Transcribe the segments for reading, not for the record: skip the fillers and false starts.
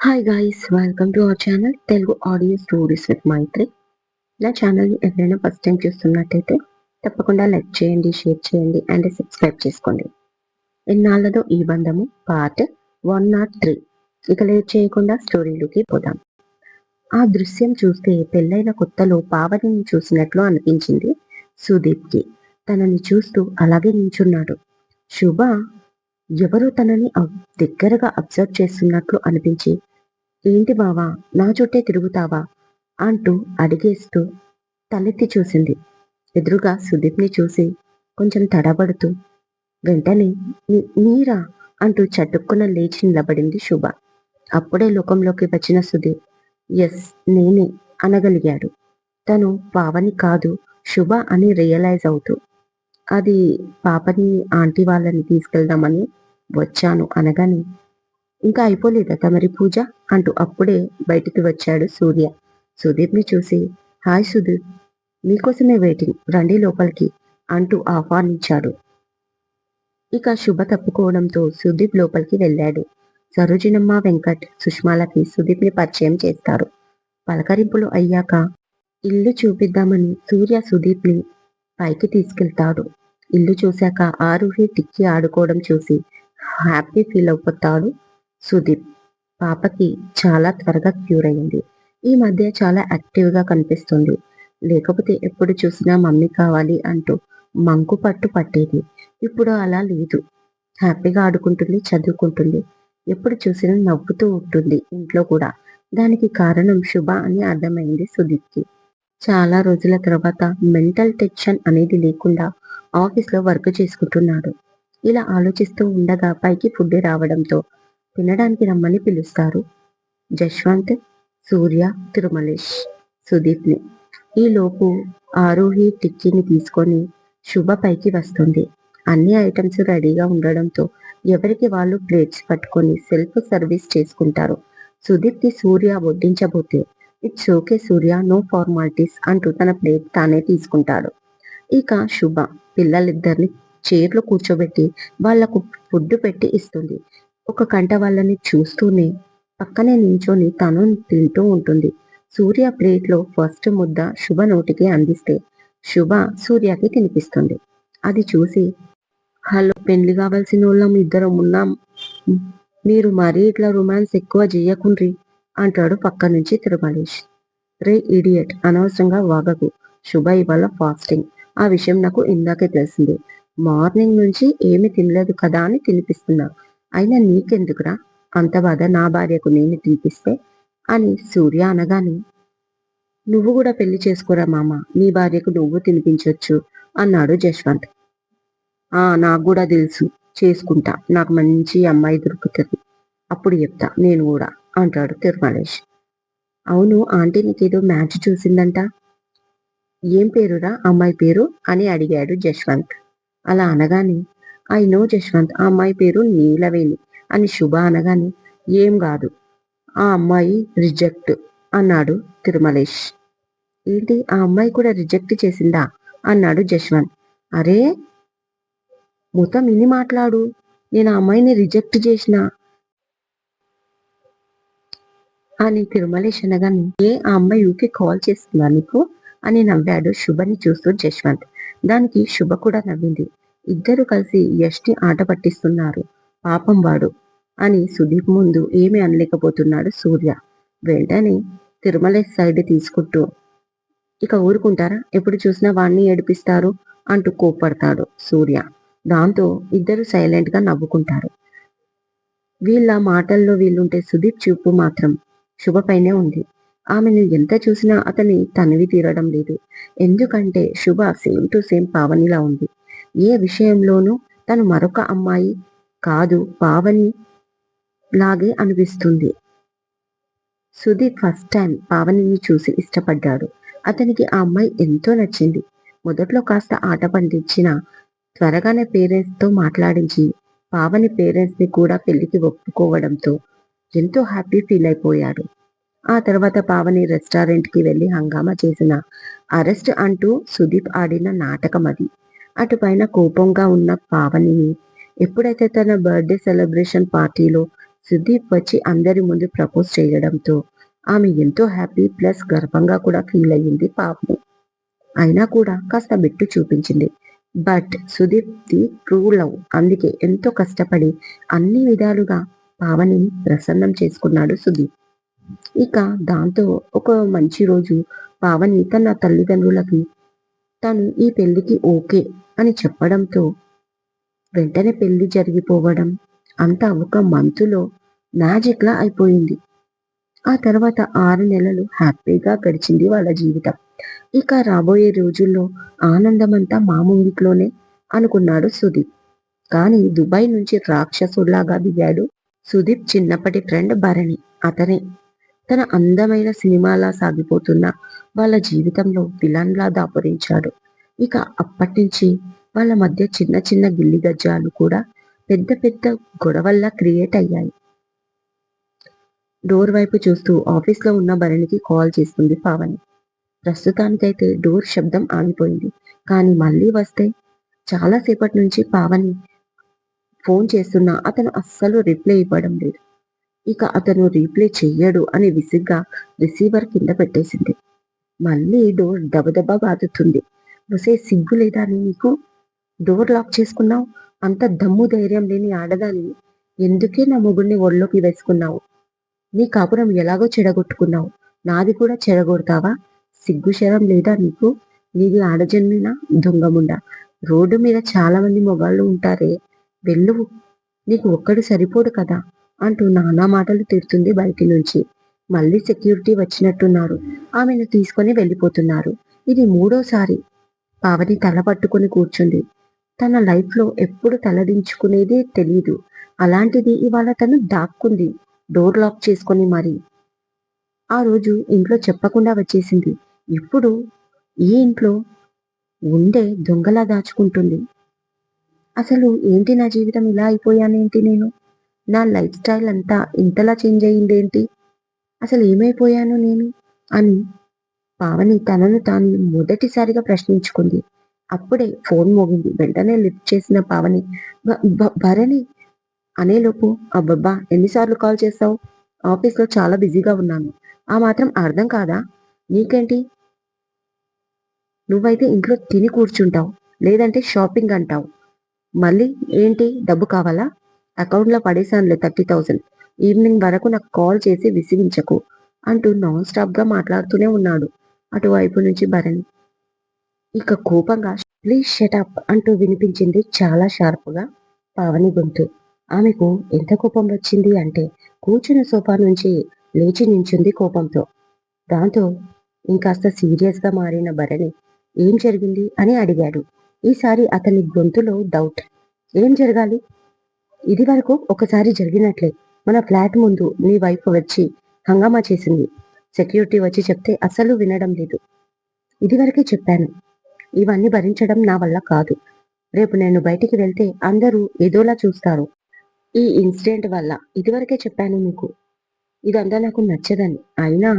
Hi guys, welcome to our channel Telugu audio stories with Maitri. నా ఛానల్ని ఎవరైనా ఫస్ట్ టైం చూస్తున్నట్టయితే తప్పకుండా లైక్ చేయండి, షేర్ చేయండి అండ్ సబ్స్క్రైబ్ చేసుకోండి. ఎన్నాళ్ళదో ఈ బంధము పార్ట్ 103. ఇక లేట్ చేయకుండా స్టోరీలోకి పోదాం. ఆ దృశ్యం చూస్తే పెళ్ళైన కొత్తలో పావనిని చూసినట్లు అనిపించింది సుదీప్కి. తనని చూస్తూ అలాగే నించున్నాడు. శుభ ఎవరో తనని దగ్గరగా అబ్జర్వ్ చేస్తున్నట్లు అనిపించి, ఏంటి బావా, నా చుట్టే తిరుగుతావా అంటూ అడిగేస్తూ తలెత్తి చూసింది. ఎదురుగా సుదీప్ని చూసి కొంచెం తడబడుతూ వెంటనే మీరా అంటూ చటుక్కున లేచి నిలబడింది శుభ. అప్పుడే లోకంలోకి వచ్చిన సుదీప్ ఎస్ నేనే అనగలిగాడు. తను పావని కాదు, శుభ అని రియలైజ్ అవుతూ, అది పాపని ఆంటీ వాళ్ళని తీసుకెళ్దామని వచ్చాను అనగానే, ఇంకా అయిపోలేదా తమరి పూజ అంటూ అప్పుడే బయటికి వచ్చాడు సూర్య. సుదీప్ని చూసి హాయ్ సుదీప్, మీకోసమే వెయిటింగ్, రండి లోపలికి అంటూ ఆహ్వానించాడు. ఇక శుభ తప్పుకోవడంతో సుదీప్ లోపలికి వెళ్ళాడు. సరోజినమ్మ, వెంకట్, సుష్మాలకి సుదీప్ని పరిచయం చేస్తారు. పలకరింపులు అయ్యాక ఇల్లు చూపిద్దామని సూర్య సుదీప్ని పైకి తీసుకెళ్తాడు. ఇల్లు చూశాక ఆరుహి టిక్కి ఆడుకోవడం చూసి హ్యాపీ ఫీల్ అయిపోతాడు సుదీప్. పాపకి చాలా త్వరగా క్యూర్ అయింది. ఈ మధ్య చాలా యాక్టివ్గా కనిపిస్తుంది. లేకపోతే ఎప్పుడు చూసినా మమ్మీ కావాలి అంటూ మంకు పట్టు పట్టేది. ఇప్పుడు అలా లేదు. హ్యాపీగా ఆడుకుంటుంది, చదువుకుంటుంది. ఎప్పుడు చూసినా నవ్వుతూ ఉంటుంది ఇంట్లో కూడా. దానికి కారణం శుభ అని అర్థమైంది సుదీప్కి. చాలా రోజుల తర్వాత మెంటల్ టెన్షన్ అనేది లేకుండా ఆఫీస్లో వర్క్ చేసుకుంటున్నాడు. ఇలా ఆలోచిస్తూ ఉండగా పైకి ఫుడ్ రావడంతో తినడానికి రమ్మని పిలుస్తారు జశ్వంత్, సూర్య, తిరుమలేష్ సుదీప్ని. ఈలోపు ఆరోహి టిక్కీని తీసుకొని శుభ పైకి వస్తుంది. అన్ని ఐటమ్స్ రెడీగా ఉండడంతో ఎవరికి వాళ్ళు ప్లేట్స్ పట్టుకొని సెల్ఫ్ సర్వీస్ చేసుకుంటారు. సుదీప్కి సూర్య వడ్డించబోతే it's okay Surya, no formalities అంటూ తన ప్లేట్ తానే తీసుకుంటాడు. ఇక శుభ పిల్లలిద్దరిని చైర్లో కూర్చోబెట్టి వాళ్లకు ఫుడ్ పెట్టి ఇస్తుంది. ఒక గంట వాళ్ళని చూస్తూనే పక్కనే నించొని తను తింటూ ఉంటుంది. సూర్య ప్లేట్లో ఫస్ట్ ముద్ద శుభ నోటికి అందిస్తే శుభ సూర్యకి తినిపిస్తుంది. అది చూసి హలో, పెళ్లి కావాల్సిన వాళ్ళం ఇద్దరం ఉన్నాం, మీరు మరీ ఇట్లా రొమాన్స్ ఎక్కువ చెయ్యకుండ్రి అంటాడు పక్క నుంచి తిరుమలేష్. రే ఇడియట్, అనవసరంగా వాగకు. శుభ ఇవాళ ఫాస్టింగ్. ఆ విషయం నాకు ఇందాకే తెలిసింది. మార్నింగ్ నుంచి ఏమి తినలేదు కదా అని తినిపిస్తున్నా. అయినా నీకెందుకురా అంత బాధ, నా భార్యకు నేను తినిపిస్తే అని సూర్య అనగానే, నువ్వు కూడా పెళ్లి చేసుకోరా మామ, నీ భార్యకు నువ్వు తినిపించొచ్చు అన్నాడు జశ్వంత్. నాకు కూడా తెలుసు, చేసుకుంటా, నాకు మంచి అమ్మాయి దొరుకుతుంది, అప్పుడు చెప్తా నేను కూడా అంటాడు తిరుమలేష్. అవును, ఆంటీ నీకేదో మ్యాచ్ చూసిందంట, ఏం పేరురా అమ్మాయి పేరు అని అడిగాడు జశ్వంత్. అలా అనగానే, ఐ నో జశ్వంత్, ఆ అమ్మాయి పేరు నీలవేణి అని శుభ అనగానే, ఏం కాదు, ఆ అమ్మాయి రిజెక్ట్ అన్నాడు తిరుమలేష్. ఏంటి, ఆ అమ్మాయి కూడా రిజెక్ట్ చేసిందా అన్నాడు జశ్వంత్. అరే, మొత్తం ఇన్ని మాట్లాడు, నేను ఆ అమ్మాయిని రిజెక్ట్ చేసిన అని తిరుమలేష్ అనగానే, ఆ అమ్మాయి ఊకే కాల్ చేస్తుందా నీకు అని నవ్వాడు శుభని చూస్తూ జశ్వంత్. దానికి శుభ కూడా నవ్వింది. ఇద్దరు కలిసి యష్ని ఆట పట్టిస్తున్నారు, పాపం వాడు అని సుదీప్ ముందు ఏమీ అనలేకపోతున్నాడు సూర్య. వెంటనే తిరుమలేష్ సైడ్ తీసుకుంటూ, ఇక ఊరుకుంటారా, ఎప్పుడు చూసినా వాణ్ణి ఏడిపిస్తారు అంటూ కోప్పడతాడు సూర్య. దాంతో ఇద్దరు సైలెంట్ గా నవ్వుకుంటారు. వీళ్ళ మాటల్లో వీళ్ళుంటే సుదీప్ చూపు మాత్రం శుభపైనే ఉంది. ఆమెను ఎంత చూసినా అతని తనివి తీరడం లేదు. ఎందుకంటే శుభ సేమ్ టు సేమ్ పావనిలా ఉంది. ఏ విషయంలోనూ తను మరొక అమ్మాయి కాదు, పావని లాగే అనిపిస్తుంది. సుదీప్ ఫస్ట్ టైం పావనిని చూసి ఇష్టపడ్డాడు. అతనికి ఆ అమ్మాయి ఎంతో నచ్చింది. మొదట్లో కాస్త ఆట పండించిన త్వరగానే పేరెంట్స్ తో మాట్లాడించి పావని పేరెంట్స్ ని కూడా పెళ్లికి ఒప్పుకోవడంతో ఎంతో హ్యాపీ ఫీల్ అయిపోయాడు. ఆ తర్వాత పావని రెస్టారెంట్ కి వెళ్లి హంగామా చేసిన అరెస్ట్ అంటూ సుదీప్ ఆడిన నాటకం అది. అటుపైన కోపంగా ఉన్న పావనిని ఎప్పుడైతే తన బర్త్డే సెలబ్రేషన్ పార్టీలో సుదీప్ వచ్చి అందరి ముందు ప్రపోజ్ చేయడంతో ఆమె ఎంతో హ్యాపీ ప్లస్ గర్వంగా కూడా ఫీల్ అయ్యింది పాపం. అయినా కూడా కాస్త బిట్టు చూపించింది. But Sudeep the true love, అందుకే ఎంతో కష్టపడి అన్ని విధాలుగా పావనిని ప్రసన్నం చేసుకున్నాడు సుదీప్. ఇక దాంతో ఒక మంచి రోజు పావని తన తల్లిదండ్రులకి తను ఈ పెళ్లికి ఓకే అని చెప్పడంతో వెంటనే పెళ్లి జరిగిపోవడం అంతా ఒక మంతులో మ్యాజిక్ లా అయిపోయింది. ఆ తర్వాత 6 నెలలు హ్యాపీగా గడిచింది వాళ్ళ జీవితం. ఇక రాబోయే రోజుల్లో ఆనందమంతా మా ముంగిట్లోనే అనుకున్నాడు సుదీప్. కానీ దుబాయ్ నుంచి రాక్షసుల్లాగా దిగాడు సుదీప్ చిన్నప్పటి ఫ్రెండ్ భరణి. అతనే తన అందమైన సినిమాలా సాగిపోతున్న వాళ్ళ జీవితంలో విలన్లా దాపురించాడు. ఇక అప్పటినుంచి వాళ్ళ మధ్య చిన్న చిన్న గిల్లి గజ్జాలు కూడా పెద్ద పెద్ద గొడవల్లా క్రియేట్ అయ్యాయి. డోర్ వైపు చూస్తూ ఆఫీస్లో ఉన్న భరణికి కాల్ చేస్తుంది పావని. ప్రస్తుతానికైతే డోర్ శబ్దం ఆగిపోయింది. కానీ మళ్ళీ వస్తే చాలాసేపటి నుంచి పావని ఫోన్ చేస్తున్నా అతను అస్సలు రిప్లై ఇవ్వడం లేదు. ఇక అతను రీప్లే చెయ్యడు అని విసిగ్గా రిసీవర్ కింద పెట్టేసింది. మళ్ళీ డోర్ దబదబా బాదుతుంది. ఒసే సిగ్గు లేదా నీకు? డోర్ లాక్ చేసుకున్నావు? అంత దమ్ము ధైర్యం లేని ఆడదాన్ని ఎందుకే నా మొగుడిని ఒళ్ళోకి వేసుకున్నావు? నీ కాపురం ఎలాగో చెడగొట్టుకున్నావు, నాది కూడా చెడగొడతావా? సిగ్గు శరం లేదా నీకు? నీది ఆడజన్మేనా దొంగముండా? రోడ్డు మీద చాలా మంది మొగాళ్ళు ఉంటారే, వెళ్ళు, నీకు ఒక్కడు సరిపోడు కదా అంటూ నానా మాటలు తిడుతుంది బయటి నుంచి. మళ్ళీ సెక్యూరిటీ వచ్చినట్టున్నారు, ఆమెను తీసుకొని వెళ్ళిపోతున్నారు. ఇది 3వ సారి. పావని తల పట్టుకుని కూర్చుంది. తన లైఫ్ లో ఎప్పుడు తలదించుకునేదే తెలీదు. అలాంటిది ఇవాళ తను దాక్కుంది డోర్ లాక్ చేసుకొని మరి. ఆ రోజు ఇంట్లో చెప్పకుండా వచ్చేసింది. ఇప్పుడు ఈ ఇంట్లో ఉండే దొంగలా దాచుకుంటుంది. అసలు ఏంటి నా జీవితం ఇలా అయిపోయానేంటి నేను? నా లైఫ్ స్టైల్ అంతా ఇంతలా చేంజ్ అయ్యిందేంటి? అసలు ఏమైపోయాను నేను? అని పావని తనను తాను మొదటిసారిగా ప్రశ్నించుకుంది. అప్పుడే ఫోన్ మోగింది. వెంటనే లిఫ్ట్ చేసిన పావని భరణి అనేలోపు, అబ్బబ్బా ఎన్నిసార్లు కాల్ చేస్తావు? ఆఫీస్లో చాలా బిజీగా ఉన్నాను. ఆ మాత్రం అర్థం కాదా? నీకేంటి? నువ్వైతే ఇంట్లో తిని కూర్చుంటావు, లేదంటే షాపింగ్ అంటావు. మళ్ళీ ఏంటి, డబ్బు కావాలా? అకౌంట్లో పడేశానులే 30,000. ఈవినింగ్ వరకు నాకు కాల్ చేసి విసిగించకు అంటూ నాన్ స్టాప్ గా మాట్లాడుతూనే ఉన్నాడు అటువైపు నుంచి భరణి. ఇక కోపంగా ప్లీజ్ షటప్ అంటూ వినిపించింది చాలా షార్ప్గా పావని గొంతు. ఆమెకు ఎంత కోపం వచ్చింది అంటే కూర్చున్న సోఫా నుంచి లేచి నించుంది కోపంతో. దాంతో ఇంకాస్త సీరియస్ గా మారిన భరణి ఏం జరిగింది అని అడిగాడు. ఈసారి అతని గొంతులో డౌట్. ఏం జరగాలి? ఇది వరకు ఒకసారి జరిగినట్లే. మన ఫ్లాట్ ముందు నీ వైఫ్ వచ్చి హంగామా చేసింది. సెక్యూరిటీ వచ్చి చెప్తే అస్సలు వినడం లేదు. ఇదివరకే చెప్పాను, ఇవన్నీ భరించడం నా వల్ల కాదు. రేపు నేను బయటికి వెళ్తే అందరూ ఏదోలా చూస్తారు. ఈ ఇన్సిడెంట్ వల్ల ఇదివరకే చెప్పాను మీకు, ఇదంతా నాకు నచ్చదని. అయినా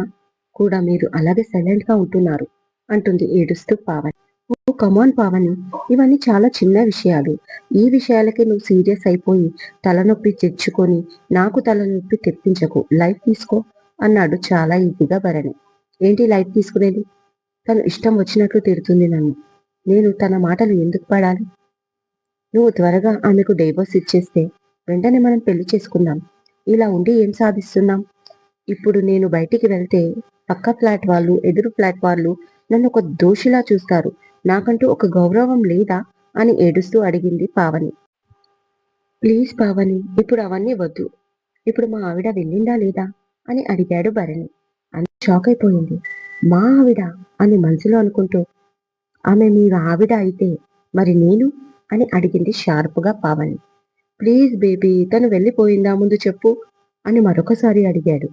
కూడా మీరు అలాగే సైలెంట్ గా ఉంటున్నారు అంటుంది ఏడుస్తూ పావని. ఓ కమాన్ పావని, ఇవన్నీ చాలా చిన్న విషయాలు. ఈ విషయాలకి నువ్వు సీరియస్ అయిపోయి తలనొప్పి తెచ్చుకొని నాకు తలనొప్పి తెప్పించకు. లైఫ్ తీసుకో అన్నాడు చాలా ఈజీగా భరణి. ఏంటి లైఫ్ తీసుకునేది? తను ఇష్టం వచ్చినట్లు తిడుతుంది నన్ను. నేను తన మాటలు ఎందుకు పడాలి? నువ్వు త్వరగా ఆమెకు డైవర్స్ ఇచ్చేస్తే వెంటనే మనం పెళ్లి చేసుకుందాం. ఇలా ఉండి ఏం సాధిస్తున్నాం? ఇప్పుడు నేను బయటికి వెళ్తే పక్క ఫ్లాట్ వాళ్ళు, ఎదురు ఫ్లాట్ వాళ్ళు నన్ను ఒక దోషిలా చూస్తారు. నాకంటూ ఒక గౌరవం లేదా అని ఏడుస్తూ అడిగింది పావని. ప్లీజ్ పావని, ఇప్పుడు అవన్నీ వద్దు. ఇప్పుడు మా ఆవిడ వెళ్ళిందా లేదా అని అడిగాడు భరణి. అంత షాక్ అయిపోయింది. మా ఆవిడ అని మనసులో అనుకుంటూ, ఆమె మీ ఆవిడ అయితే మరి నేను అని అడిగింది షార్ప్గా పావని. ప్లీజ్ బేబీ, తను వెళ్ళిపోయిందా ముందు చెప్పు అని మరొకసారి అడిగాడు.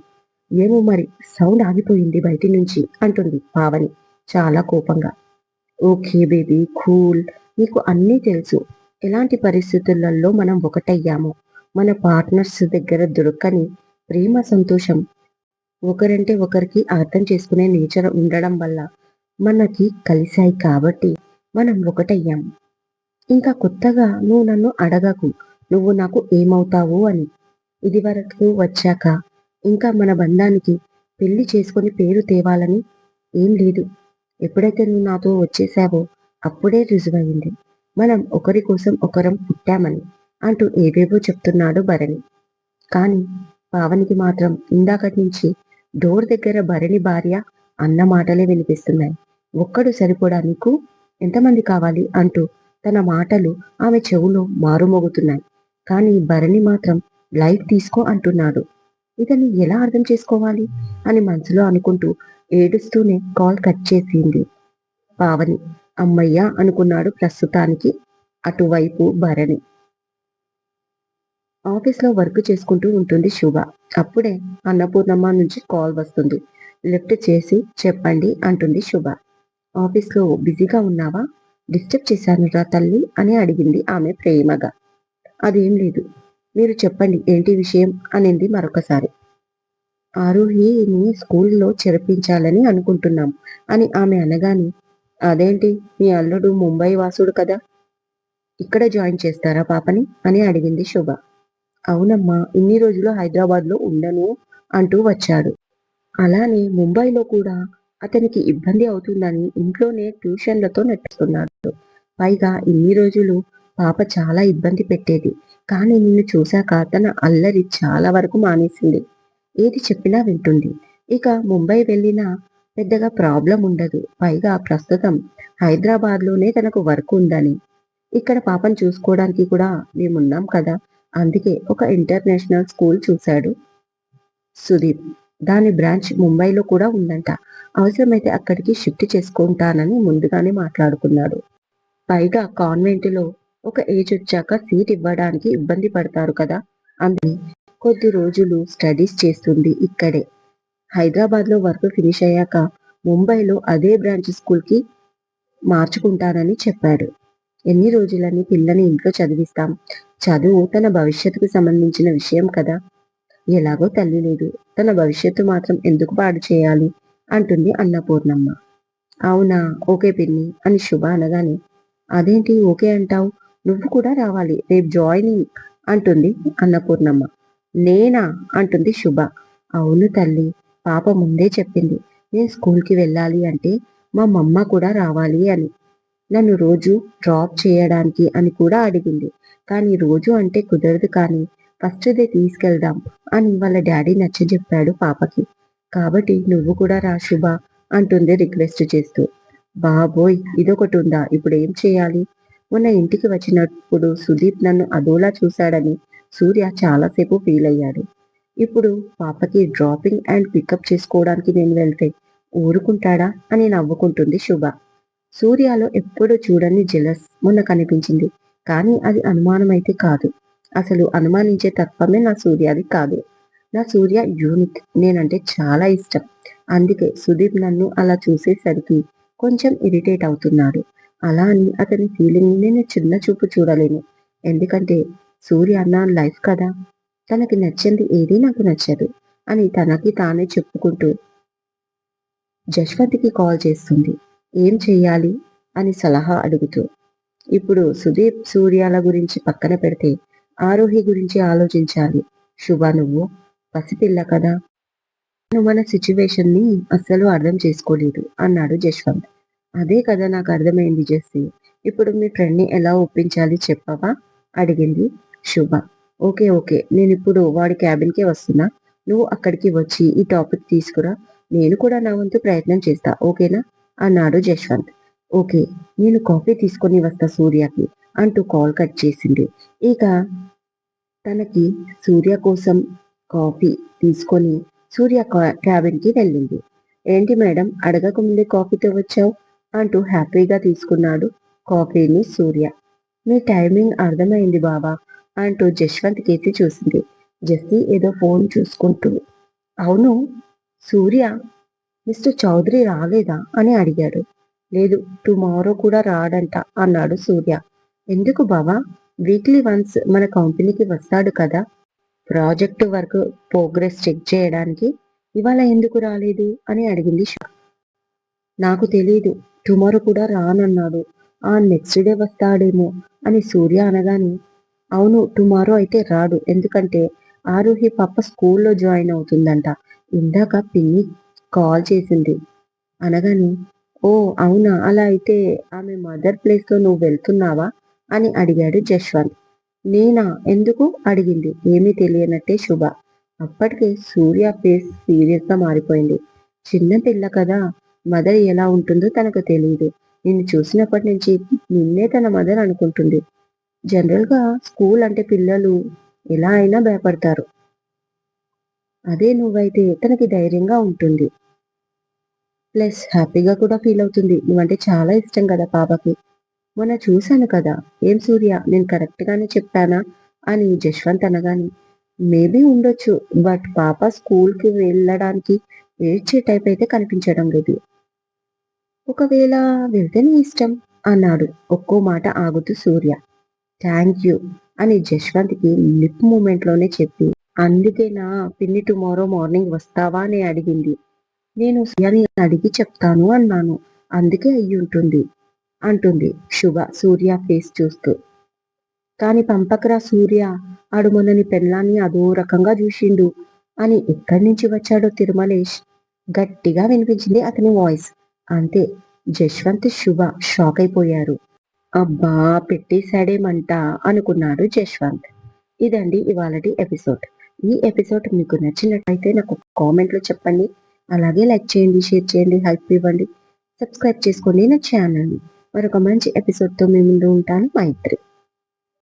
ఏమో మరి, సౌండ్ ఆగిపోయింది బయటి నుంచి అంటుంది పావని చాలా కోపంగా. Okay baby, cool. నీకు అన్నీ తెలుసు ఎలాంటి పరిస్థితులలో మనం ఒకటయ్యామో. మన పార్ట్నర్స్ దగ్గర దొరకని ప్రేమ, సంతోషం, ఒకరంటే ఒకరికి అర్థం చేసుకునే నేచర్ ఉండడం వల్ల మనకి కలిశాయి కాబట్టి మనం ఒకటయ్యాం. ఇంకా కొత్తగా నువ్వు నన్ను అడగకు నువ్వు నాకు ఏమవుతావు అని. ఇది వరకు వచ్చాక ఇంకా మన బంధానికి పెళ్లి చేసుకొని పేరు తేవాలని ఏం లేదు. ఎప్పుడైతే నువ్వు నాతో వచ్చేసావో అప్పుడే రుజువయింది మనం ఒకరి కోసం ఒకరం పుట్టామని అంటూ ఏవేవో చెప్తున్నాడు భరణి. కానీ పావనికి మాత్రం ఇందాకటి నుంచి డోర్ దగ్గర భరణి భార్య అన్న మాటలే వినిపిస్తున్నాయి. ఒక్కడు సరిపోడా నీకు? ఎంతమంది కావాలి అంటూ తన మాటలు ఆమె చెవులో మారుమోగుతున్నాయి. కానీ భరణి మాత్రం లైట్ తీసుకో అంటున్నాడు. ఇతన్ని ఎలా అర్థం చేసుకోవాలి అని మనసులో అనుకుంటూ ఏడుస్తూనే కాల్ కట్ చేసింది పావని. అమ్మయ్యా అనుకున్నాడు ప్రస్తుతానికి అటువైపు భరణి. ఆఫీస్లో వర్క్ చేసుకుంటూ ఉంటుంది శుభ. అప్పుడే అన్నపూర్ణమ్మ నుంచి కాల్ వస్తుంది. లిఫ్ట్ చేసి చెప్పండి అంటుంది శుభ. ఆఫీస్లో బిజీగా ఉన్నావా? డిస్టర్బ్ చేశానురా తల్లి అని అడిగింది ఆమె ప్రేమగా. అదేం లేదు, మీరు చెప్పండి ఏంటి విషయం అనింది మరొకసారి. ఆరుహిని స్కూల్లో చేర్పించాలని అనుకుంటున్నాం అని ఆమె అనగానే, అదేంటి మీ అల్లుడు ముంబై వాసుడు కదా, ఇక్కడ జాయిన్ చేస్తారా పాపని అని అడిగింది శుభ. అవునమ్మా, ఇన్ని రోజులు హైదరాబాద్లో ఉండను అంటూ వచ్చాడు. అలానే ముంబైలో కూడా అతనికి ఇబ్బంది అవుతుందని ఇంట్లోనే ట్యూషన్లతో నెట్టుస్తున్నాడు. పైగా ఇన్ని రోజులు పాప చాలా ఇబ్బంది పెట్టేది. కానీ నిన్ను చూశాక తన అల్లరి చాలా వరకు మానేసింది. ఏది చెప్పినా వింటుంది. ఇక ముంబై వెళ్ళినా పెద్దగా ప్రాబ్లం ఉండదు. పైగా ప్రస్తుతం హైదరాబాద్లోనే తనకు వర్క్ ఉందని, ఇక్కడ పాపను చూసుకోవడానికి కూడా మేమున్నాం కదా, అందుకే ఒక ఇంటర్నేషనల్ స్కూల్ చూశాడు సుదీప్. దాని బ్రాంచ్ ముంబైలో కూడా ఉందంట. అవసరమైతే అక్కడికి షిఫ్ట్ చేసుకుంటానని ముందుగానే మాట్లాడుకున్నాడు. పైగా కాన్వెంట్లో ఒక ఏజ్ వచ్చాక సీట్ ఇవ్వడానికి ఇబ్బంది పడతారు కదా, అందుకని కొద్ది రోజులు స్టడీస్ చేస్తుంది ఇక్కడే. హైదరాబాద్లో వర్క్ ఫినిష్ అయ్యాక ముంబైలో అదే బ్రాంచ్ స్కూల్కి మార్చుకుంటానని చెప్పాడు. ఎన్ని రోజులని పిల్లని ఇంట్లో చదివిస్తాం? చదువు తన భవిష్యత్తుకు సంబంధించిన విషయం కదా. ఎలాగో తల్లి లేదు, తన భవిష్యత్తు మాత్రం ఎందుకు పాడు చేయాలి అంటుంది అన్నపూర్ణమ్మ. అవునా, ఓకే పిన్ని అని శుభ అనగానే, అదేంటి ఓకే అంటావు? నువ్వు కూడా రావాలి, రేపు జాయినింగ్ అంటుంది అన్నపూర్ణమ్మ. నేనా అంటుంది శుభ. అవును తల్లి, పాప ముందే చెప్పింది నేను స్కూల్కి వెళ్ళాలి అంటే మా మమ్మ కూడా రావాలి అని. నన్ను రోజు డ్రాప్ చేయడానికి అని కూడా అడిగింది. కానీ రోజు అంటే కుదరదు, కానీ ఫస్ట్ డే తీసుకెళ్దాం అని వాళ్ళ డాడీ నచ్చజెప్పాడు పాపకి. కాబట్టి నువ్వు కూడా రా శుభ అంటుంది రిక్వెస్ట్ చేస్తూ. బాబోయ్, ఇదొకటి ఉందా, ఇప్పుడు ఏం చేయాలి? మొన్న ఇంటికి వచ్చినప్పుడు సుదీప్ నన్ను అదోలా చూశాడని సూర్య చాలాసేపు ఫీల్ అయ్యాడు. ఇప్పుడు పాపకి డ్రాపింగ్ అండ్ పికప్ చేసుకోవడానికి నేను వెళ్తే ఊరుకుంటాడా అని నవ్వుకుంటుంది శుభ. సూర్యలో ఎప్పుడు చూడని జెలస్ మొన్న కనిపించింది. కానీ అది అనుమానం అయితే కాదు. అసలు అనుమానించే తత్వమే నా సూర్యది కాదు. నా సూర్య యూనిక్, నేనంటే చాలా ఇష్టం. అందుకే సుదీప్ నన్ను అలా చూసేసరికి కొంచెం ఇరిటేట్ అవుతున్నాడు. అలా అని అతని ఫీలింగ్ నేను చిన్న చూపు చూడలేను. ఎందుకంటే సూర్య నా లైఫ్ కదా. తనకి నచ్చింది ఏదీ నాకు నచ్చదు అని తనకి తానే చెప్పుకుంటూ జశ్వంత్కి కాల్ చేస్తుంది. ఏం చెయ్యాలి అని సలహా అడుగుతూ. ఇప్పుడు సుదీప్ సూర్యాల గురించి పక్కన పెడితే ఆరోహి గురించి ఆలోచించాలి. శుభ, నువ్వు పసిపిల్ల కదా, నువ్వు మన సిచ్యువేషన్ ని అస్సలు అర్థం చేసుకోలేదు అన్నాడు జశ్వంత్. అదే కదా నాకు అర్థమైంది జెస్సీ. ఇప్పుడు మీ ఫ్రెండ్ ని ఎలా ఒప్పించాలి చెప్పవా అడిగింది శుభ. ఓకే ఓకే, నేను ఇప్పుడు వాడి క్యాబిన్కే వస్తున్నా. నువ్వు అక్కడికి వచ్చి ఈ టాపిక్ తీసుకురా. నేను కూడా నా వంతు ప్రయత్నం చేస్తా, ఓకేనా అన్నాడు జశ్వంత్. ఓకే, నేను కాఫీ తీసుకొని వస్తా సూర్యకి అంటూ కాల్ కట్ చేసింది. ఇక తనకి సూర్య కోసం కాఫీ తీసుకొని సూర్య క్యాబిన్కి వెళ్ళింది. ఏంటి మేడం, అడగక ముందే కాఫీతో వచ్చావు అంటూ హ్యాపీగా తీసుకున్నాడు కాఫీని సూర్య. మీ టైమింగ్ అర్థమైంది బావా అంటూ జశ్వంత్ కేసి చూసింది. జెస్సీ ఏదో ఫోన్ చూసుకుంటూ. అవును, సూర్య మిస్టర్ చౌదరి రాలేదా అని అడిగాడు. లేదు, టుమారో కూడా రాడంట అన్నాడు సూర్య. ఎందుకు బావా? వీక్లీ వన్స్ మన కంపెనీకి వస్తాడు కదా ప్రాజెక్టు వర్క్ ప్రోగ్రెస్ చెక్ చేయడానికి. ఇవాళ ఎందుకు రాలేదు అని అడిగింది శుభ. నాకు తెలీదు, టుమారో కూడా రానన్నాడు. ఆ నెక్స్ట్ డే వస్తాడేమో అని సూర్య అనగానే, అవును టుమారో అయితే రాడు, ఎందుకంటే ఆరుహి పాప స్కూల్లో జాయిన్ అవుతుందంట. ఇందాక పిన్ని కాల్ చేసింది అనగానే, ఓ అవునా, అలా అయితే ఆమె మదర్ ప్లేస్లో నువ్వు వెళ్తున్నావా అని అడిగాడు జశ్వంత్. నేనా, ఎందుకు అడిగింది ఏమీ తెలియనట్టే శుభ. అప్పటికే సూర్య ఫేస్ సీరియస్ గా మారిపోయింది. చిన్న పిల్ల కదా, మదర్ ఎలా ఉంటుందో తనకు తెలియదు. నిన్ను చూసినప్పటి నుంచి నిన్నే తన మదర్ అనుకుంటుంది. జనరల్ గా స్కూల్ అంటే పిల్లలు ఎలా అయినా భయపడతారు. అదే నువ్వైతే తనకి ధైర్యంగా ఉంటుంది. ప్లస్ హ్యాపీగా కూడా ఫీల్ అవుతుంది. నువ్వంటే చాలా ఇష్టం కదా పాపకి. మొన్న చూశాను కదా. ఏం సూర్య, నేను కరెక్ట్ గానే చెప్పానా అని జశ్వంత్ అనగానే, మేబీ ఉండొచ్చు. బట్ పాప స్కూల్ కి వెళ్ళడానికి ఏడ్చే టైప్ అయితే కనిపించడం లేదు. ఒకవేళ వెళ్తే నీ ఇష్టం అన్నాడు ఒక్కో మాట ఆగుతూ సూర్య. థ్యాంక్ యూ అని జశ్వంత్కి లిప్ మూమెంట్ లోనే చెప్పి, అందుకేనా పిన్ని టుమారో మార్నింగ్ వస్తావా అని అడిగింది. నేను సూర్యని అడిగి చెప్తాను అన్నాను. అందుకే అయ్యుంటుంది అంటుంది శుభ సూర్య ఫేస్ చూస్తూ. కాని పంపకరా సూర్య, ఆడు మొన్నని పెళ్ళాన్ని అదో రకంగా చూసిండు అని ఎక్కడి నుంచి వచ్చాడో తిరుమలేష్ గట్టిగా వినిపించింది అతని వాయిస్. అంతే, జశ్వంత్ శుభ షాక్ అయిపోయారు. అబ్బా, పెట్టేశాడేమంట అనుకున్నాడు జశ్వంత్. ఇదండి ఇవాళటి ఎపిసోడ్. ఈ ఎపిసోడ్ మీకు నచ్చినట్లయితే నాకు కామెంట్లో చెప్పండి. అలాగే లైక్ చేయండి, షేర్ చేయండి, హైప్ ఇవ్వండి, సబ్స్క్రైబ్ చేసుకోండి నా ఛానల్ని. మరొక మంచి ఎపిసోడ్తో మీ ముందు ఉంటాను. మైత్రి.